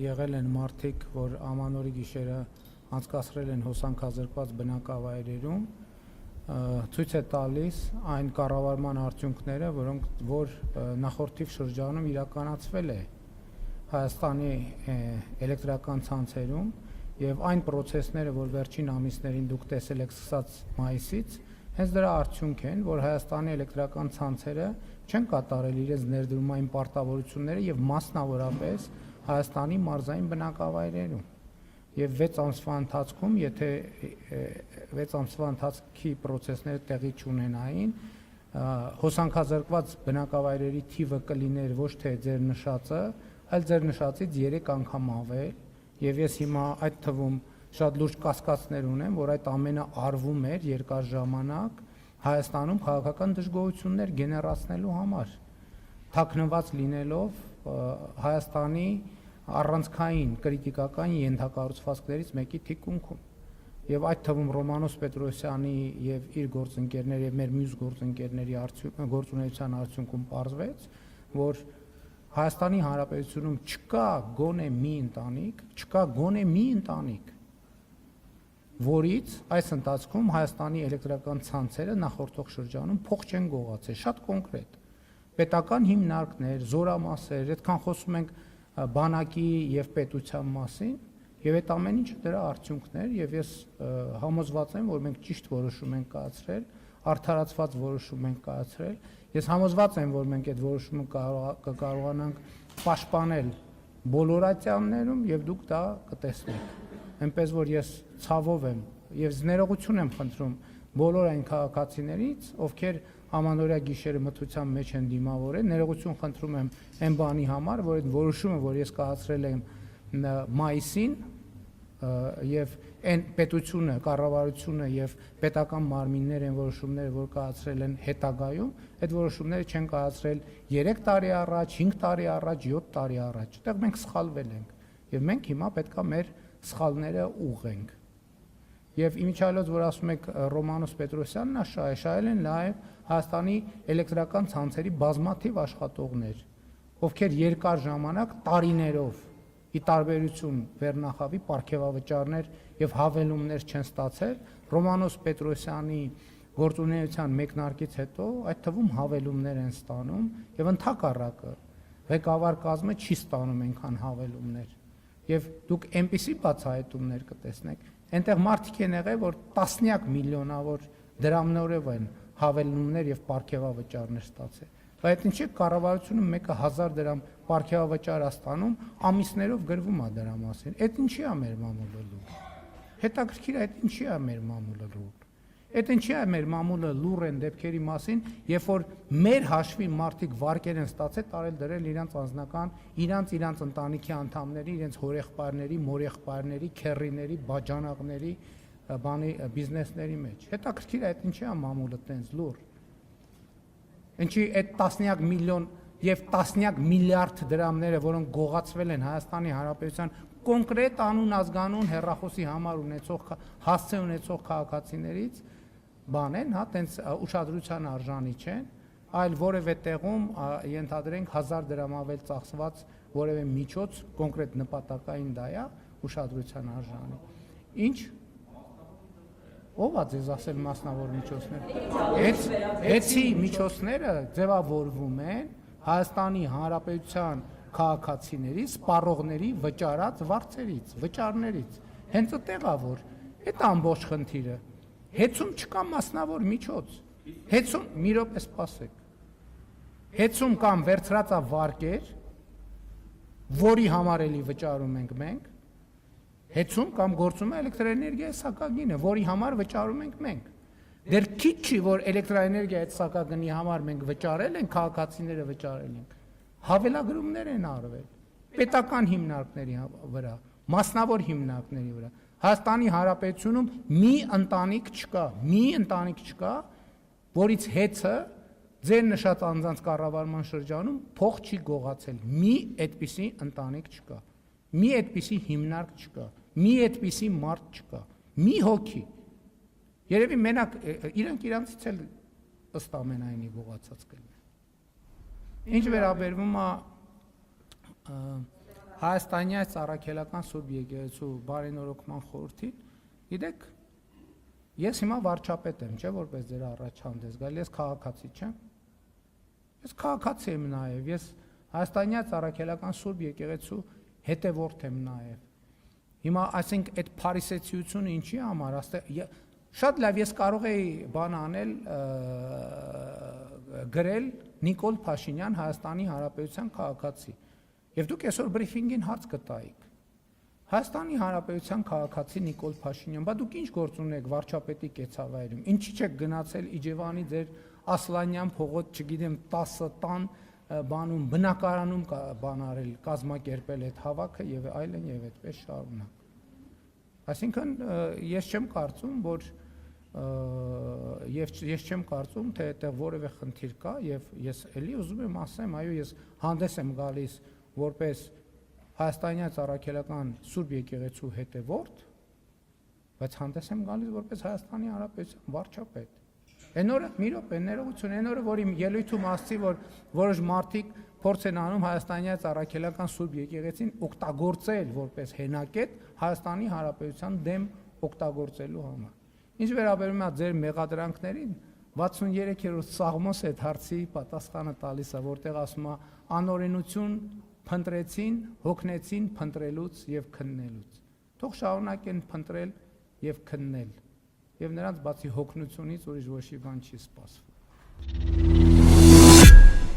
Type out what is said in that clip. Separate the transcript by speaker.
Speaker 1: եղել են մարդիկ, որ ամանորի գիշերը անցկացրել են հոսանքազրկված բնակավայրերում, ցույց է տալիս այն կառավարման արդյունքները, որ նախորդիվ շրջանում իրականացվել է Հայաստանի էլեկտրական ցանցերում եւ այն process-ները, որ վերջին ամիսներին դուք տեսել եք սկսած մայիսից, հենց դրա արդյունք են, որ Հայաստանի էլեկտրական ցանցերը չեն կատարել իրենց ներդրումային պարտավորությունները եւ մասնավորապես Հայաստանի մարզային բնակավայրերում։ Եվ 6 ամսվա ընթացքում, եթե 6 ամսվա ընթացքի process-ները տեղի չունենային, հոսանքազրկված բնակավայրերի թիվը կլիներ ոչ թե ձեր նշածը, այլ ձեր նշածից 3 անգամ ավել, եւ ես հիմա այդ թվում շատ լուրջ կասկածներ ունեմ, որ այդ ամենը արվում էր երկար ժամանակ Հայաստանում քաղաքական դժգոհություններ գեներացնելու համար, թաքնված լինելով Հայաստանի առանցքային կրիտիկական ենթակառուցվածքներից մեկի թիկունքում։ Եվ այդ թվում Ռոմանոս Պետրոսյանի եւ իր գործընկերների եւ մեր մյուս գործընկերների գործունեության արդյունքում պարզվեց, որ Հայաստանի Հանրապետությունում չկա գոնե մի ընտանիք, որից այս ընթացքում Հայաստանի էլեկտրական ցանցերը նախորդող շրջանում փող չեն գողացել, շատ կոնկրետ։ Պետական հիմնարկներ, զորամասեր, այդքան խոսում ենք բանակի եւ պետության մասին, եւ այդ ամեն ինչը դրա արդյունքն էր, եւ ես համոզված եմ, որ մենք ճիշտ որոշում ենք կայացրել, արդարացված որոշում ենք կայացրել։ Ես համոզված եմ, որ մենք այդ որոշումը կկարողանանք պաշտպանել բոլոր ատյաններում եւ դուք դա կտեսնեք։ Այնպես որ ես ցավով եմ եւ ներողություն եմ խնդրում բոլոր այն քաղաքացիներից, ովքեր ամանորյա գիշերը մթության մեջ են դիմավորել, ներողություն խնդրում եմ այն բանի համար, որ այդ որոշումը, որ ես կայացրել եմ մայիսին եւ այն պետությունը, կառավարությունը եւ պետական մարմինները են որոշումները, որ կայացրել են հետագայում, այդ որոշումները չեն կայացրել 3 տարի առաջ, 5 տարի առաջ, 7 տարի առաջ։ Այդտեղ մենք սխալվել ենք եւ մենք հիմա պետքա մեր սխալները ուղղենք։ Եվ իմիջիալոց, որ ասում եք Ռոմանոս Պետրոսյանն է շահել են նաեւ Հայաստանի էլեկտրական ցանցերի բազմաթիվ աշխատողներ, ովքեր երկար ժամանակ տարիներով ի տարբերություն Վերնախավի պարգևավճարներ եւ հավելումներ չեն ստացել, Ռոմանոս Պետրոսյանի գործունեության մեկնարկից հետո այդ թվում հավելումներ են ստանում եւ ընդհակառակը ղեկավար կազմը չի ստանում այնքան հավելումներ։ Եվ դուք այնպիսի բացահայտումներ կտեսնեք, այնտեղ մարդիկ են եղել, որ տասնյակ միլիոնավոր դրամներով են հավելումներ եւ պարգևավճարներ ստացել։ Բայց ինչի կառավարությունը մեկը 1000 դրամ պարգևավճար ստանում, ամիսներով գրվում է դրա մասին։ Այդ ինչի է մեր մամուլը լուր։ Հետաքրքիր է, այդ ինչի է մեր մամուլը լուր։ Այդ ինչի է մեր մամուլը լուր են դեպքերի մասին, երբ որ մեր հաշվի մարդիկ վարկեր են ստացել տարել դրել իրանց անձնական, իրանց ընտանիքի անդամների, իրենց հորեղբայրների, մորեղբայրների, քեռիների, բաժանաղների, բիզնեսների մեջ։ Հետաքրքիր է, այդ ինչի է մամուլը տենց լուր։ Ինչի այդ տասնյակ միլիոն եւ տասնյակ միլիարդ դրամները, որոնք գողացվել են Հայաստանի Հանրապետության կոնկրետ անուն ազգանուն հեռախոսի համար ունեցող հասցե ունեցող քաղաքացիներից բան են, հա, տենց ուշադրության արժանի չեն, այլ որևէ տեղում ենթադրենք 1000 դրամ ավել ծախսված որևէ միջոց կոնկրետ նպատակային դա է ուշադրության արժանի։ Ինչ ով է ձեզ ասել մասնավոր միջոցներ։ Էցի միջոցները ձևավորվում են Հայաստանի Հանրապետության քաղաքացիների, սպառողների վճարած վճարներից։ Հենց այդտեղ է որ այդ ամբողջ խնդիրը։ Հեծում չկա մասնավոր միջոց։ Հեծում մի րոպե սպասեք։ Հեծում կամ վերցրածա վարկեր, որի համար էլի վճարում ենք մենք, հեծում կամ գործում է էլեկտրաէներգիայի սակագինը, որի համար վճարում ենք մենք։ Դեռ քիչ չի, որ էլեկտրաէներգիայի սակագնի համար մենք վճարել ենք, քաղաքացիները վճարել ենք։ Հավելագրումներ են արվել պետական հիմնարկների վրա, մասնավոր հիմնարկների վրա։ Հայաստանի Հանրապետությունում մի ընտանիք չկա, որից հեծը ձեր նշած անձանց կառավարման շրջանում փող չի գողացել։ Մի այդպիսի ընտանիք չկա, մի այդպիսի հիմնարկ չկա, մի այդպիսի մարդ չկա, մի հոգի։ Երևի մենակ իրանք իրանցից էլ ըստ ամենայնի գողացած կլինեն։ Ինչ վերաբերվում է Հայաստանի այս առաքելական Սուրբ եկեղեցու բարենորոգման խորհրդին, գիտեք, ես հիմա վարչապետ եմ, չէ, որպես ձեր առաջ հանդես գալ, ես քաղաքացի չեմ։ Ես քաղաքացի եմ նաև, ես Հայաստանի այս առաքելական Սուրբ եկեղեցու հետևորդ եմ նաև։ Հիմա այսինքն այդ փարիսեցիությունը ինչի համար, շատ լավ ես կարող էի բան անել, գրել Նիկոլ Փաշինյան Հայաստանի Հանրապետության քաղաքացի։ Եվ դուք այսօր բրիֆինգին հարց կտայիք։ Հայաստանի Հանրապետության քաղաքացի Նիկոլ Փաշինյան, բա դուք ինչ գործ ունեք վարչապետի կեցավայրում։ Ինչի՞ չեք գնացել Իջևանի ձեր Ասլանյան փողոց, չգիտեմ, 10 տան բանում բնակարանում բան արել, կազմակերպել այդ հավաքը եւ այլն եւ այդպես շարունակ։ Այսինքն ես չեմ կարծում, որ ես չեմ կարծում, թե այդտեղ որևէ խնդիր կա եւ ես էլի ուզում եմ ասեմ, այո, ես հանդես եմ գալիս որպես Հայաստանյան առաքելական Սուրբ եկեղեցու հետևորդ, բայց հանդես եմ գալիս որպես Հայաստանի Հանրապետության վարչապետ։ Այն օրը մի րոպե ներողություն, այն օրը, որ իմ ելույթում ասացի, որ որոշ մարդիկ փորձ են անում Հայաստանի առաքելական Սուրբ եկեղեցին օգտագործել որպես հենակետ Հայաստանի Հանրապետության դեմ օգտագործելու համար։ Ինչ վերաբերում է ձեր մեղադրանքներին, 63-րդ Սաղմոս այդ հարցի պատասխանը տալիս է, որտեղ ասում է անօրենություն փնտրեցին, հոգնեցին փնտրելուց եւ քննելուց։ Թող շարունակեն փնտրել եւ քննել։ Եվ նրանց բացի հոգնությունից ուրիշ ոչ մի բան չի սպասվում։